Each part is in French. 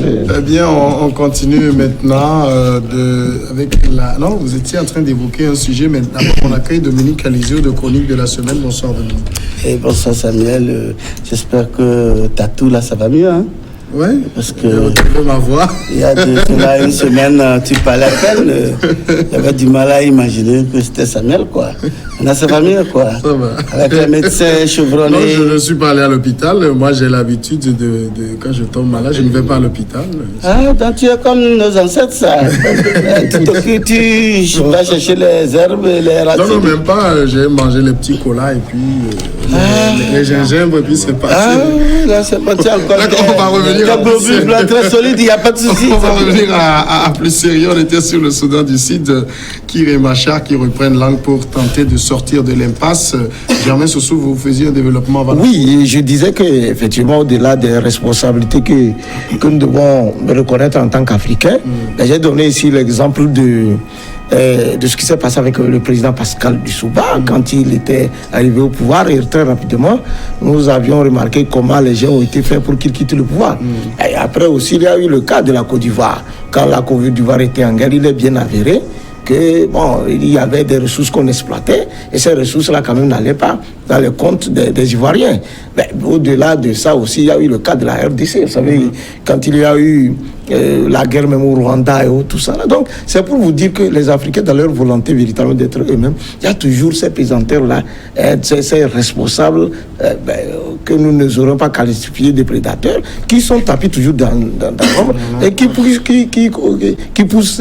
Eh bien, on continue maintenant avec la... Non, vous étiez en train d'évoquer un sujet maintenant. On accueille Dominique Alizio de Chronique de la Semaine. Bonsoir, Dominique. Et bonsoir, Samuel. J'espère que Tatou, là, ça va mieux, hein? Oui, parce que ma voix. Il y a une semaine, tu parlais à peine. J'avais du mal à imaginer que c'était Samuel, quoi. Là, ça va mieux, quoi. Ça va. Avec les médecins chevronnés. Non, je ne suis pas allé à l'hôpital. Moi, j'ai l'habitude de quand je tombe malade, je ne vais pas à l'hôpital. Ah, donc tu es comme nos ancêtres, ça. tu vas chercher les herbes et les racines. Non, même pas. J'ai mangé les petits colas et puis les gingembre, et puis c'est passé. Ah, là, c'est parti encore. D'accord, on va revenir. Très solide, il n'y a pas de souci. On va revenir à plus sérieux. On était sur le Soudan du Sud, Kiir et Machar qui reprennent langue pour tenter de sortir de l'impasse. Germain Sossou, vous faisiez un développement. Voilà. Oui, je disais qu'effectivement, au-delà des responsabilités que nous devons reconnaître en tant qu'Africains, j'ai donné ici l'exemple de ce qui s'est passé avec le président Pascal Lissouba quand il était arrivé au pouvoir, et très rapidement nous avions remarqué comment les gens ont été faits pour qu'il quitte le pouvoir. Et après aussi il y a eu le cas de la Côte d'Ivoire. Quand la Côte d'Ivoire était en guerre, il est bien avéré que il y avait des ressources qu'on exploitait, et ces ressources-là quand même n'allaient pas dans les comptes des Ivoiriens. Mais au-delà de ça aussi, il y a eu le cas de la RDC. Vous savez, quand il y a eu la guerre même au Rwanda et tout ça. Là. Donc, c'est pour vous dire que les Africains, dans leur volonté véritablement d'être eux-mêmes, il y a toujours ces pesanteurs-là, ces responsables que nous ne aurons pas qualifiés de prédateurs, qui sont tapis toujours dans l'ombre et qui poussent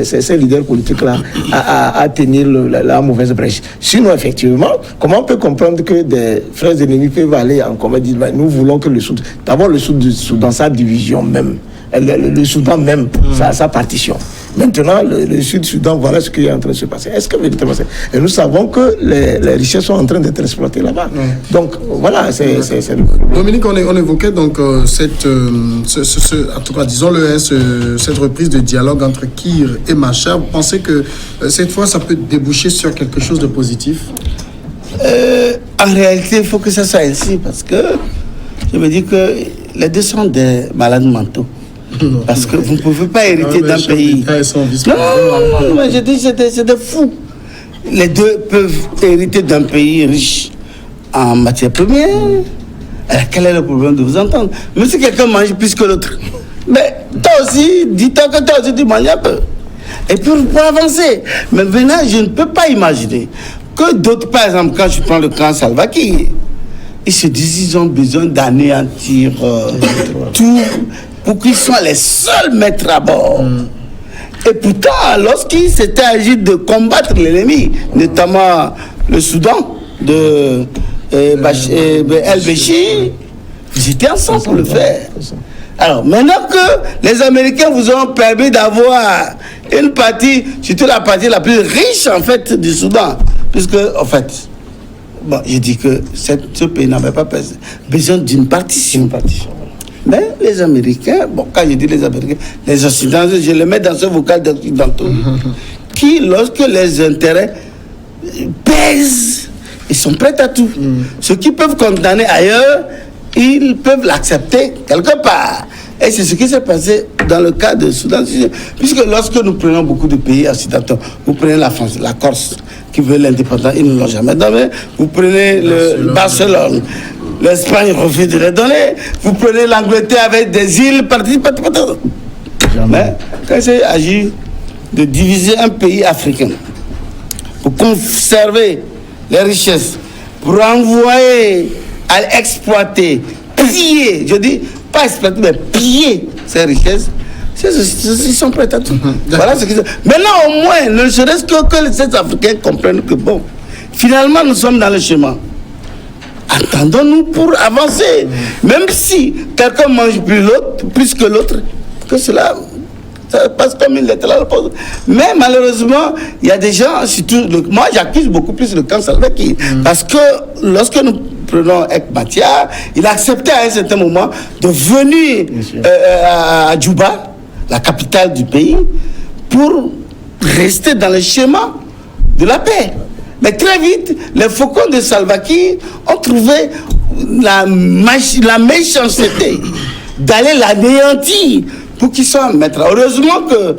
ces leaders politiques-là à tenir la mauvaise brèche. Sinon, effectivement, comment on peut comprendre que des frères ennemis peuvent aller en combat, dire nous voulons que le Soudan, d'abord le Soudan, sa division même, le Soudan même, sa partition. Maintenant, le Sud-Soudan, voilà ce qui est en train de se passer. Est-ce que véritablement c'est... Et nous savons que les richesses sont en train d'être exploitées là-bas. Donc, voilà, c'est... Dominique, on évoquait donc en tout cas, disons-le, cette reprise de dialogue entre Kiir et Machar. Vous pensez que cette fois, ça peut déboucher sur quelque chose de positif? En réalité, il faut que ça soit ainsi, parce que je me dis que les deux sont des malades mentaux. Parce que vous ne pouvez pas hériter d'un pays. Non, mais je dis c'est des fous. Les deux peuvent hériter d'un pays riche en matières premières. Alors, quel est le problème de vous entendre? Mais si quelqu'un mange plus que l'autre, mais toi aussi, dis-toi que toi aussi tu manges un peu. Et pour avancer. Mais maintenant, je ne peux pas imaginer que d'autres, par exemple, quand je prends le camp Salva Kiir, ils se disent qu'ils ont besoin d'anéantir tout pour qu'ils soient les seuls maîtres à bord. Et pourtant, lorsqu'il s'était agi de combattre l'ennemi, notamment le Soudan de El-Béchir, ils étaient ensemble pour le faire. Alors, maintenant que les Américains vous ont permis d'avoir une partie, surtout la partie la plus riche, en fait, du Soudan, puisque, en fait, bon, je dis que ce pays n'avait pas besoin d'une partition. Mais les Américains, bon, quand je dis les Américains, les Occidentaux, je les mets dans ce vocal d'Occidentaux, qui, lorsque les intérêts pèsent, ils sont prêts à tout. Ceux qui peuvent condamner ailleurs, ils peuvent l'accepter quelque part. Et c'est ce qui s'est passé dans le cas de Soudan. Puisque lorsque nous prenons beaucoup de pays occidentaux, vous prenez la France, la Corse, qui veut l'indépendance, ils ne l'ont jamais donné. Vous prenez le Barcelone, l'Espagne refuse de les donner. Vous prenez l'Angleterre avec des îles partout. Mais quand il s'agit de diviser un pays africain pour conserver les richesses, pour envoyer à exploiter, piller, je dis pas exploiter, mais piller ces richesses, ils sont prêts à tout. Voilà ce qu'ils sont. Maintenant, au moins, ne serait-ce que ces Africains comprennent que, bon, finalement, nous sommes dans le chemin. Attendons-nous pour avancer. Même si quelqu'un mange plus que l'autre, que cela... Ça passe comme une lettre à la poste. Mais malheureusement, il y a des gens, surtout, moi j'accuse beaucoup plus le camp Salva Kiir. Parce que lorsque nous prenons Ek Matia, il a accepté à un certain moment de venir à Djouba, la capitale du pays, pour rester dans le schéma de la paix. Mais très vite, les faucons de Salva Kiir ont trouvé la méchanceté d'aller l'anéantir pour qu'il soit maître. Heureusement que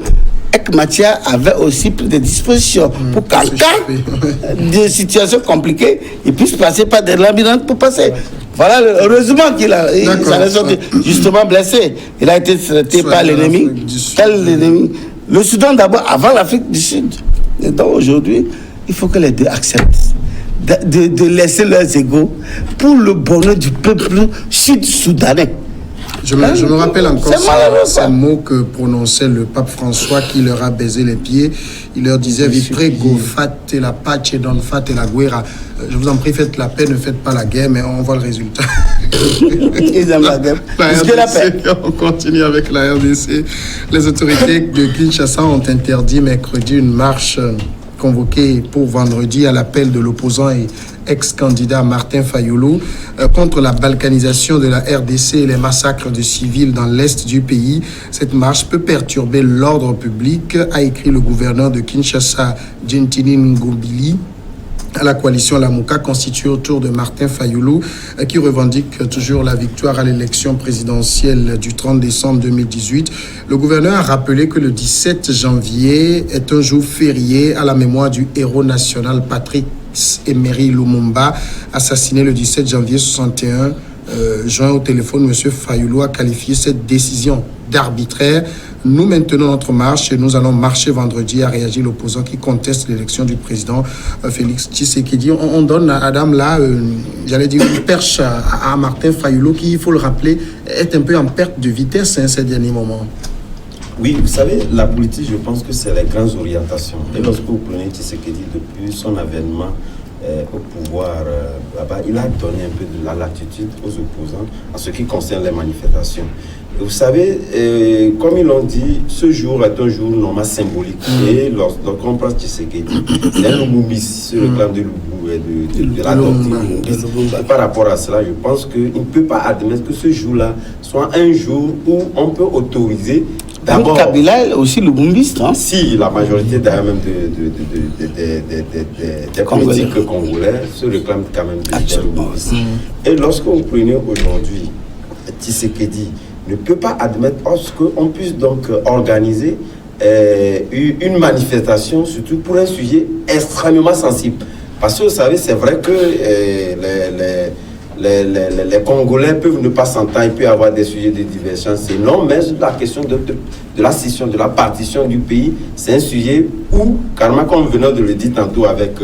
Ek Matia avait aussi pris des dispositions pour qu'en cas de situation compliquée, il puisse passer par des labyrinthes pour passer. Voilà, heureusement qu'il s'en est sorti justement blessé. Il a été traité par l'ennemi. Quel ennemi? Le Soudan d'abord, avant l'Afrique du Sud. Et donc aujourd'hui, il faut que les deux acceptent de laisser leurs égos pour le bonheur du peuple sud-soudanais. Je me rappelle encore ces mots que prononçait le pape François qui leur a baisé les pieds. Il leur disait Viprego, fate la pace, don fate la guerra. Je vous en prie, faites la paix, ne faites pas la guerre, mais on voit le résultat. Ils aiment la guerre. On continue avec la RDC. Les autorités de Kinshasa ont interdit mercredi une marche convoquée pour vendredi à l'appel de l'opposant et ex-candidat Martin Fayulu contre la balkanisation de la RDC et les massacres de civils dans l'est du pays. Cette marche peut perturber l'ordre public, a écrit le gouverneur de Kinshasa, Gentini Ngobili, à la coalition Lamuka constituée autour de Martin Fayulu, qui revendique toujours la victoire à l'élection présidentielle du 30 décembre 2018. Le gouverneur a rappelé que le 17 janvier est un jour férié à la mémoire du héros national Patrick Emery Lumumba, assassiné le 17 janvier 61. Joint au téléphone, M. Fayulu a qualifié cette décision d'arbitraire. Nous maintenons notre marche et nous allons marcher vendredi, a réagi l'opposant qui conteste l'élection du président Félix Tshisekedi. On donne à Adam là, j'allais dire, une perche à Martin Fayulu qui, il faut le rappeler, est un peu en perte de vitesse ces derniers moments. Oui, vous savez, la politique, je pense que c'est les grandes orientations. Et lorsque vous prenez Tshisekedi depuis son avènement au pouvoir là-bas, il a donné un peu de la latitude aux opposants en ce qui concerne les manifestations. Et vous savez, comme ils l'ont dit, ce jour est un jour normalement symbolique. Et lorsqu'on prend Tshisekedi, c'est un Lumumbis, ce réclame de Lubu et de la doctrine. Par rapport à cela, je pense qu'il ne peut pas admettre que ce jour-là soit un jour où on peut autoriser. D'abord, Kabila est aussi le bombiste, hein? Si, la majorité d'ailleurs même des politiques congolais se réclament quand même des bombistes. Et lorsque vous prenez aujourd'hui Tshisekedi, ne peut pas admettre qu'on puisse donc organiser une manifestation, surtout pour un sujet extrêmement sensible. Parce que vous savez, c'est vrai que les Congolais peuvent ne pas s'entendre, il peut y avoir des sujets de divergence, c'est non, mais la question de la scission, de la partition du pays, c'est un sujet où, carrément, comme nous venons de le dire tantôt avec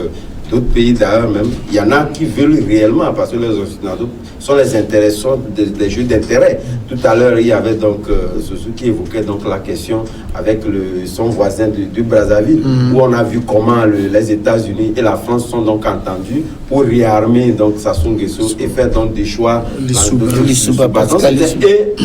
d'autres pays d'ailleurs même, il y en a qui veulent réellement, parce que les Occidentaux sont les intéressants des jeux d'intérêt. Tout à l'heure, il y avait donc ceux qui évoquait donc la question avec son voisin de Brazzaville, où on a vu comment les États-Unis et la France sont donc entendus pour réarmer donc Sassou Nguesso et faire donc des choix. Et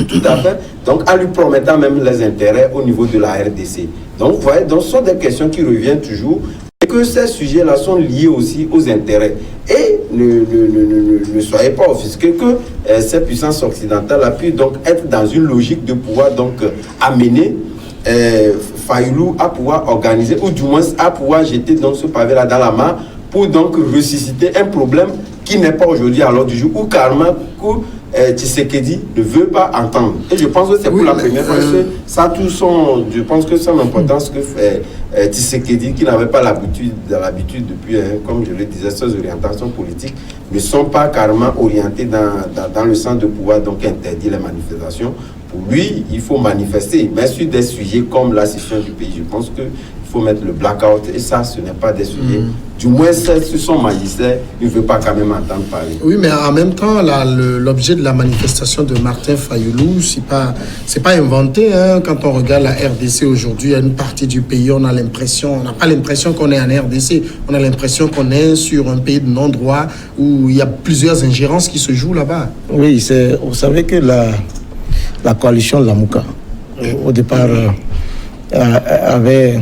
tout à fait, donc en lui promettant même les intérêts au niveau de la RDC. Donc vous voyez, donc ce sont des questions qui reviennent toujours. Et que ces sujets-là sont liés aussi aux intérêts. Et ne soyez pas offusqués que ces puissances occidentales puissent donc être dans une logique de pouvoir donc amener Fayulu à pouvoir organiser, ou du moins à pouvoir jeter donc ce pavé-là dans la main pour donc ressusciter un problème qui n'est pas aujourd'hui à l'ordre du jour, ou carrément Tshisekedi ne veut pas entendre. Et je pense que c'est pour la première fois que ça a tout son, je pense que c'est l'importance que fait Tshisekedi, qui n'avait pas l'habitude depuis, comme je le disais, ses orientations politiques ne sont pas carrément orientées dans le sens de pouvoir donc interdire les manifestations. Pour lui, il faut manifester, mais sur des sujets comme la scission du pays, je pense que il faut mettre le blackout, et ça, ce n'est pas des sujets. Du moins, sur son magistère, il ne veut pas quand même entendre parler. Oui, mais en même temps, l'objet de la manifestation de Martin Fayulu, c'est pas inventé. Hein. Quand on regarde la RDC aujourd'hui, il y a une partie du pays, on n'a pas l'impression qu'on est en RDC. On a l'impression qu'on est sur un pays de non-droit où il y a plusieurs ingérences qui se jouent là-bas. Oui, vous savez que la coalition Lamuka, au départ, avait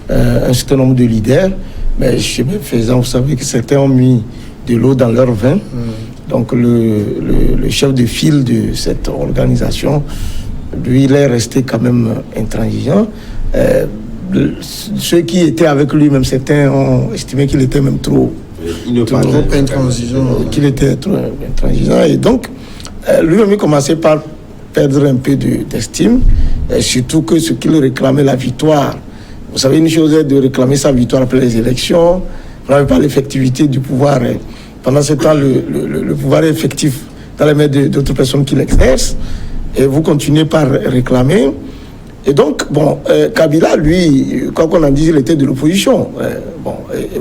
un certain nombre de leaders, mais chemin faisant, vous savez que certains ont mis de l'eau dans leur vin. Donc le chef de file de cette organisation, lui, il est resté quand même intransigeant. Ceux qui étaient avec lui, même certains ont estimé qu'il était même trop intransigeant. Qu'il était trop intransigeant. Et donc, lui-même, il commençait par perdre un peu d'estime, surtout que ce qu'il réclamait, la victoire. Vous savez, une chose est de réclamer sa victoire après les élections, vous n'avez pas l'effectivité du pouvoir. Pendant ce temps, le pouvoir est effectif dans les mains d'autres personnes qui l'exercent, et vous continuez par réclamer. Et donc, bon, Kabila, lui, quoi qu'on en dise, il était de l'opposition.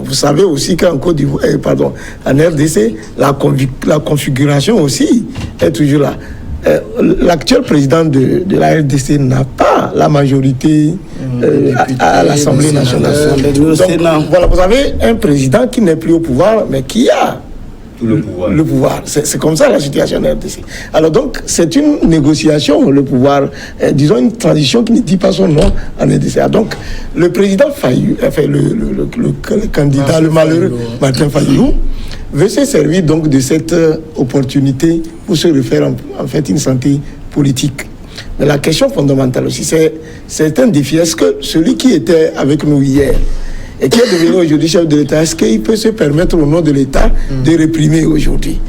Vous savez aussi qu'en Côte d'Ivoire, en RDC, la configuration aussi est toujours là. L'actuel président de la RDC n'a pas la majorité à l'Assemblée nationale. Donc, voilà, vous avez un président qui n'est plus au pouvoir, mais qui a le pouvoir. C'est comme ça la situation en RDC. Alors donc, c'est une négociation, le pouvoir, disons une transition qui ne dit pas son nom en RDC. Donc, le président Fayou, enfin, le candidat, le malheureux Martin Fayou, veut se servir donc de cette opportunité pour se refaire en fait une santé politique. Mais la question fondamentale aussi, c'est un défi. Est-ce que celui qui était avec nous hier et qui est devenu aujourd'hui chef de l'État, est-ce qu'il peut se permettre au nom de l'État de réprimer aujourd'hui?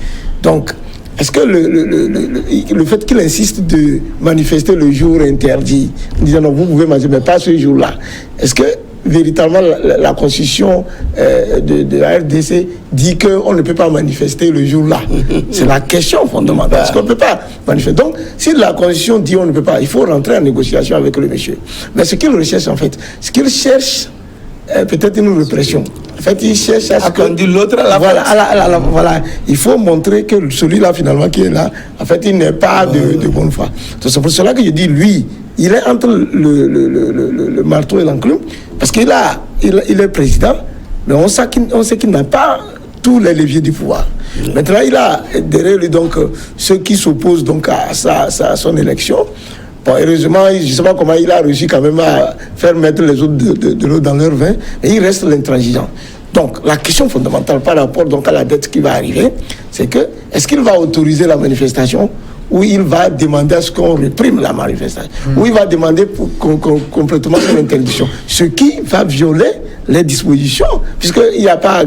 Donc, est-ce que le fait qu'il insiste de manifester le jour interdit, en disant non, vous pouvez manger, mais pas ce jour-là, est-ce que véritablement la constitution de la RDC dit qu'on ne peut pas manifester le jour-là? C'est la question fondamentale. Est-ce qu'on ne peut pas manifester? Donc, si la constitution dit on ne peut pas, il faut rentrer en négociation avec le monsieur. Mais ce qu'il recherche en fait, ce qu'il cherche, peut-être une répression. En fait, il cherche à conduire l'autre à la voilà. Il faut montrer que celui-là, finalement, qui est là, en fait, il n'est pas de bonne foi. C'est pour cela que je dis, lui, il est entre le marteau et l'enclume, parce qu'il est président, mais on sait qu'il n'a pas tous les leviers du pouvoir. Maintenant, il a derrière lui donc ceux qui s'opposent donc à son élection. Bon, heureusement, je ne sais pas comment il a réussi quand même à faire mettre les autres de l'eau dans leur vin, et il reste l'intransigeant. Donc, la question fondamentale par rapport donc, à la dette qui va arriver, c'est que, est-ce qu'il va autoriser la manifestation, ou il va demander à ce qu'on réprime la manifestation, ou il va demander complètement son interdiction, ce qui va violer les dispositions, puisqu'il n'y a pas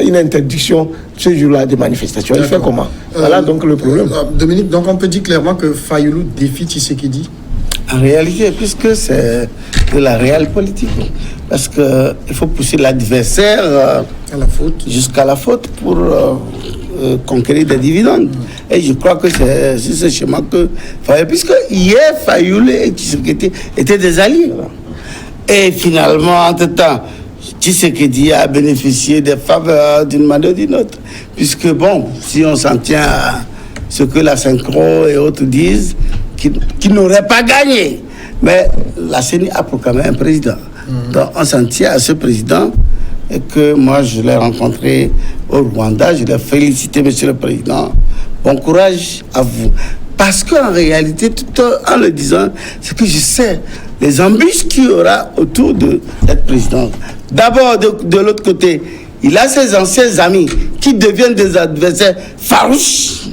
une interdiction ce jour-là de manifestation. Il fait comment? Voilà donc le problème. Dominique, donc on peut dire clairement que Fayoulou défie Tshisekedi? En réalité, puisque c'est de la réelle politique, parce qu'il faut pousser l'adversaire à la faute, jusqu'à la faute pour conquérir des dividendes. Et je crois que c'est ce chemin que puisque hier Fayoulou et Tshisekedi étaient des alliés. Et finalement, entre-temps, Tshisekedi a bénéficié des faveurs d'une manière ou d'une autre. Puisque, bon, si on s'en tient à ce que la Synchro et autres disent, qui n'auraient pas gagné. Mais la CENI a proclamé un président. Donc, on s'en tient à ce président. Et que moi, je l'ai rencontré au Rwanda. Je l'ai félicité, monsieur le président. Bon courage à vous. Parce qu'en réalité, tout en le disant, c'est que je sais les embûches qu'il y aura autour de cette présidence. D'abord, de l'autre côté, il a ses anciens amis qui deviennent des adversaires farouches.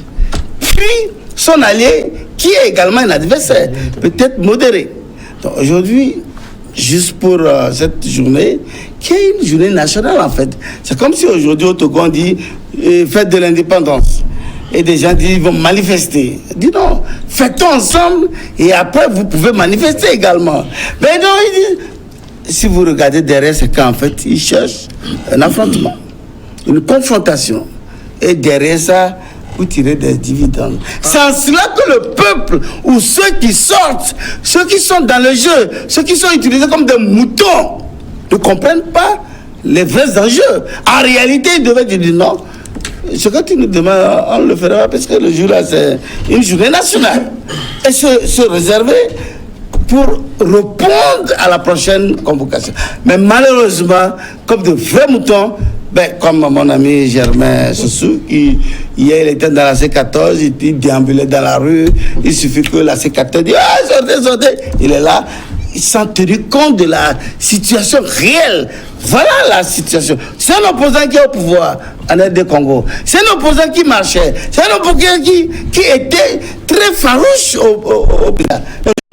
Puis, son allié, qui est également un adversaire, peut-être modéré. Donc aujourd'hui, juste pour cette journée, qui est une journée nationale en fait. C'est comme si aujourd'hui au Togo on dit fête de l'indépendance. Et des gens disent ils vont manifester. Dis non, fêtons ensemble et après vous pouvez manifester également. Mais non, ils disent, si vous regardez derrière, c'est qu'en fait ils cherchent un affrontement, une confrontation. Et derrière ça, vous tirez des dividendes. C'est en cela que le peuple, ou ceux qui sortent, ceux qui sont dans le jeu, ceux qui sont utilisés comme des moutons, ne comprennent pas les vrais enjeux. En réalité, ils devaient dire non. Ce que tu nous demandes, on le fera parce que le jour-là, c'est une journée nationale. Et se réserver pour répondre à la prochaine convocation. Mais malheureusement, comme de vrais moutons, comme mon ami Germain Soussou, hier il était dans la C14, il déambulait dans la rue, il suffit que la C14 dit « Ah, sortez !» Il est là, il s'en tenu compte de la situation réelle. Voilà la situation. C'est un opposant qui est au pouvoir en RD Congo. C'est un opposant qui marchait. C'est un opposant qui était très farouche au pays.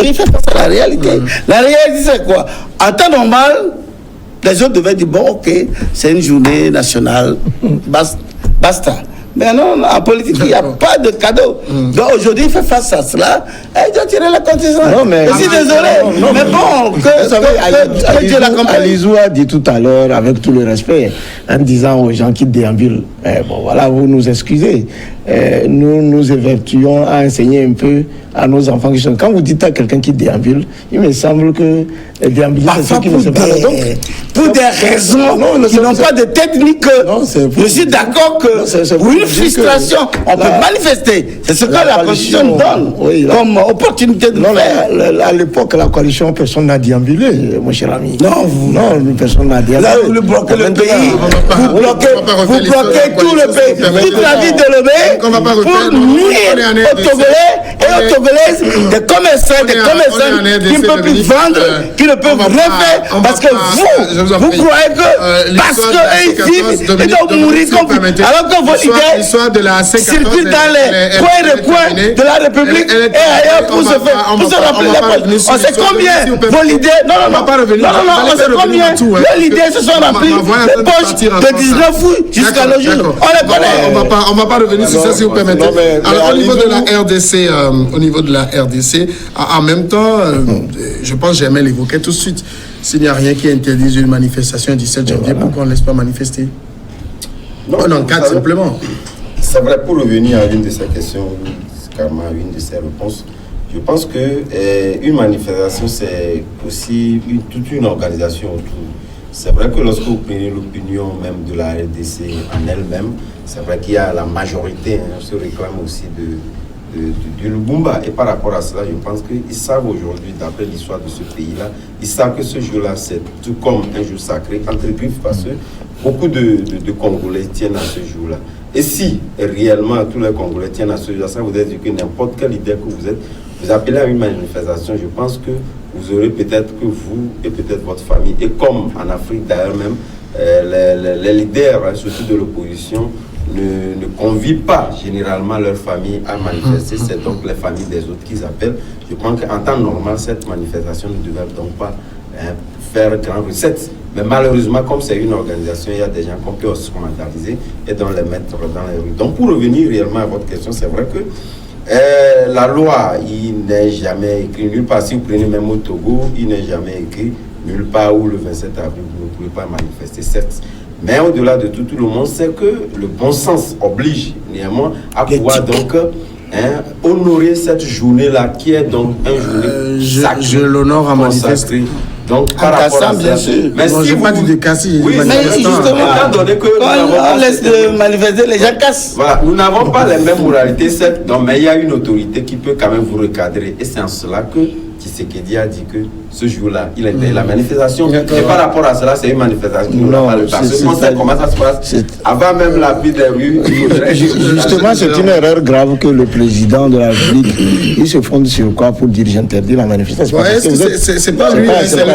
Il fait face à la réalité. La réalité, c'est quoi? En temps normal, les autres devaient dire, bon, ok, c'est une journée nationale, basta. Mais non, en politique, il n'y a pas de cadeau. Donc aujourd'hui, il fait face à cela et il doit tirer la conséquence. Non, mais... Je suis désolé. Mais bon, vous savez, Dieu l'accompagne. Alizou a dit tout à l'heure, avec tout le respect, en disant aux gens qui déambulent, bon voilà, vous nous excusez. Nous nous évertuons à enseigner un peu à nos enfants qui sont... Quand vous dites à quelqu'un qui déambule, il me semble que déambuler, c'est ce qui ne se passe. Pour des raisons qui n'ont pas de tête ni queue. Je suis d'accord que pour une frustration, on peut manifester. C'est ce que la Constitution donne comme opportunité de faire. À l'époque, la coalition, personne n'a déambulé, mon cher ami. Non, personne n'a déambulé. Là, vous bloquez le pays, vous bloquez tout le pays, toute la vie de l'Obé, pour nuire aux Togolais et aux Togolaises, des commerçants qui ne peuvent plus vendre, qui ne peuvent rien faire, parce que vous croyez que parce qu'eux ils vivent, ils doivent mourir comme vous, alors que vos idées circulent dans les coins de la République et ailleurs pour se remplir les poches. On sait combien vos idées, on sait combien vos idées se sont remplies les poches de 19 août jusqu'à nos jours. On les connaît. On va pas revenir sur ça si vous permettez. Alors, au niveau de la RDC, en même temps, je pense que j'aimais l'évoquer tout de suite. S'il n'y a rien qui interdise une manifestation le 17 janvier, pourquoi on ne laisse pas manifester? On encadre simplement. C'est vrai, pour revenir à une de ces questions, carrément à une de ces réponses, je pense qu'une manifestation, c'est aussi toute une organisation autour. C'est vrai que lorsque vous prenez l'opinion même de la RDC en elle-même, c'est vrai qu'il y a la majorité se réclame aussi du Lubumba. Et par rapport à cela, je pense qu'ils savent aujourd'hui, d'après l'histoire de ce pays-là, ils savent que ce jour-là, c'est tout comme un jour sacré, entre griffes, parce que beaucoup de Congolais tiennent à ce jour-là. Et si réellement tous les Congolais tiennent à ce jour-là, ça vous dire que n'importe quelle idée que vous êtes, vous appelez à une manifestation, je pense que vous aurez peut-être que vous et peut-être votre famille, et comme en Afrique d'ailleurs même, les leaders, surtout de l'opposition, ne convient pas généralement leur famille à manifester, c'est donc les familles des autres qu'ils appellent. Je pense qu'en temps normal, cette manifestation ne devrait donc pas faire grand recette. Mais malheureusement, comme c'est une organisation, il y a des gens qu'on peut instrumentaliser et donc les mettre dans les rues. Donc pour revenir réellement à votre question, c'est vrai que la loi, il n'est jamais écrit nulle part. Si vous prenez même au Togo, il n'est jamais écrit nulle part où le 27 avril, vous ne pouvez pas manifester, certes. Mais au-delà de tout, tout le monde sait que le bon sens oblige néanmoins à pouvoir donc honorer cette journée-là qui est donc une journée sacrée. Je l'honore à manifester. Donc, par rapport à bien ça, sûr. mais Non, si j'ai vous... pas dit de casser. Oui, mais justement, étant donné que on laisse de manifester, les gens cassent. Voilà, nous n'avons pas les mêmes moralités, certes, non, mais il y a une autorité qui peut quand même vous recadrer. Et c'est en cela que Tshisekedi a dit que ce jour-là, il était la manifestation. Et par rapport à cela, c'est une manifestation qui nous n'a pas le temps. On sait comment ça se passe. Avant même la vie des rues, justement, c'est une erreur grave que le président de la République, il se fonde sur quoi pour dire j'interdis la manifestation. C'est pas lui,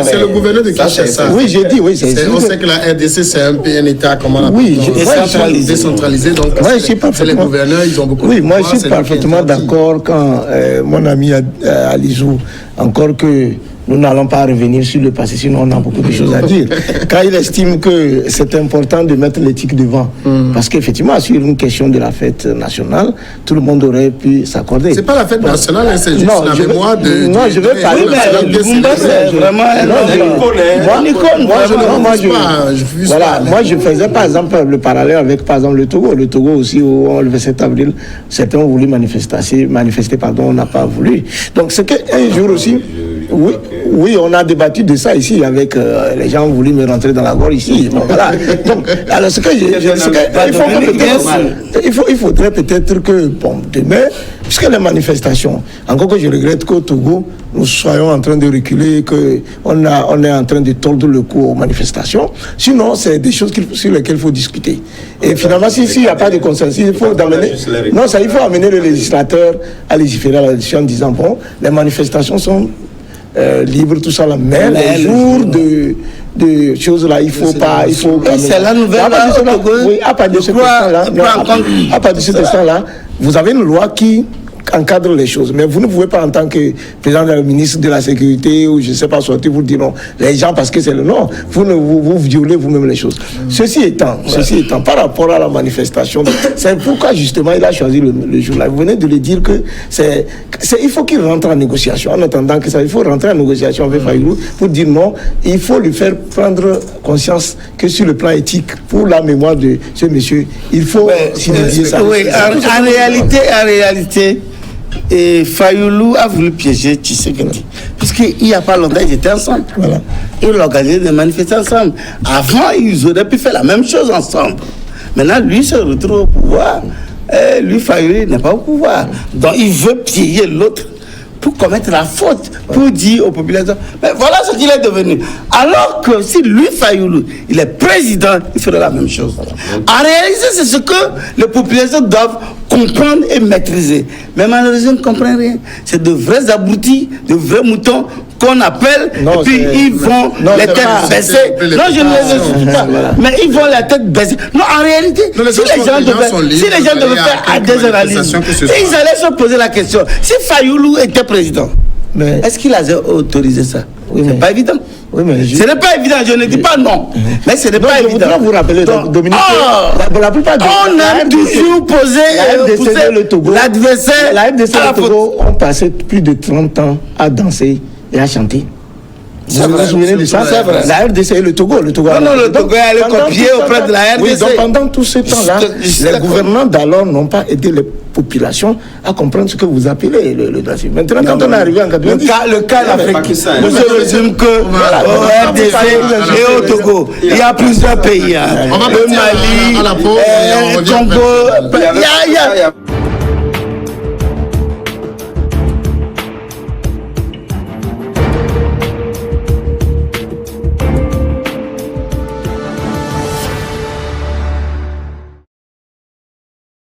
c'est le gouverneur de Kinshasa. Oui, j'ai dit, oui. On sait que la RDC, c'est un État, comment on oui, décentralisé. Donc, c'est les gouverneurs, ils ont beaucoup de pouvoir. Oui, moi, je suis parfaitement d'accord quand mon ami Alizou, encore que nous n'allons pas revenir sur le passé, sinon on a beaucoup de choses à dire. Quand il estime que c'est important de mettre l'éthique devant, parce qu'effectivement, sur une question de la fête nationale, tout le monde aurait pu s'accorder. C'est pas la fête nationale, c'est juste la mémoire de... Non, je veux parler c'est vraiment moi, je faisais par exemple le parallèle avec par exemple le Togo. Le Togo aussi, où le 27 avril, certains ont voulu manifester, on n'a pas voulu. Donc c'est qu'un jour aussi... Oui, on a débattu de ça ici avec les gens ont voulu me rentrer dans la gorge ici. Bon, voilà. Donc, alors ce que il faudrait peut-être que demain, puisque les manifestations, encore que je regrette qu'au Togo, nous soyons en train de reculer, qu'on est en train de tordre le cou aux manifestations. Sinon, c'est des choses sur lesquelles il faut discuter. Et finalement, s'il n'y a pas de consensus, il faut il faut amener le législateur à légiférer là-dessus en disant, bon, les manifestations sont libre, tout ça là, mais les jours de choses là, il faut pas, il faut. Et c'est la nouvelle. Oui, à partir de ce instant-là, vous avez une loi qui, encadre les choses. Mais vous ne pouvez pas, en tant que président de la ministre de la Sécurité, ou je ne sais pas, sortir pour dire non, les gens, parce que c'est le nom, vous violez vous-même les choses. Ceci étant, par rapport à la manifestation, c'est pourquoi justement il a choisi le jour-là. Vous venez de le dire que il faut qu'il rentre en négociation. En attendant que ça, il faut rentrer en négociation avec Fayulu pour dire non, il faut lui faire prendre conscience que sur le plan éthique, pour la mémoire de ce monsieur, il faut signifier ça. Oui, en réalité, Fayulu a voulu piéger Tshisekedi. Puisqu'il n'y a pas longtemps, ils étaient ensemble. Voilà. Ils ont organisé des manifestations ensemble. Avant, ils auraient pu faire la même chose ensemble. Maintenant, lui se retrouve au pouvoir. Et lui, Fayulu n'est pas au pouvoir. Donc, il veut piéger l'autre pour commettre la faute, pour dire aux populations. Mais voilà ce qu'il est devenu. Alors que si lui, Fayulu, il est président, il ferait la même chose. En réalité, c'est ce que les populations doivent comprendre et maîtriser. Mais malheureusement, ils ne comprennent rien. C'est de vrais abrutis, de vrais moutons qu'on appelle, et puis ils vont les têtes baissées. Non, je ne les insulte pas, mais ils vont la tête baissée. Non, en réalité, si les gens devaient faire des analyses, ils allaient se poser la question. Si Fayulu était président, est-ce qu'il a autorisé ça? Oui, c'est pas évident. Oui, mais ce n'est pas évident, je ne dis pas non. Mais ce n'est pas évident. Je voudrais vous rappeler, Dominique, la plupart on a toujours posé l'adversaire. La FDC et le Togo ont passé plus de 30 ans à danser et à chanter. Vous vous souvenez de ça? La RDC et le Togo. Non, le Togo est allé copier auprès de la RDC. Oui, donc pendant tout ce temps-là, les gouvernants d'alors n'ont pas aidé les populations à comprendre ce que vous appelez le racisme. Maintenant, quand on est arrivé en 90... Le cas d'Afrique, je résume que au RDC et au Togo, il y a plusieurs pays. Le Mali, le Congo, il y a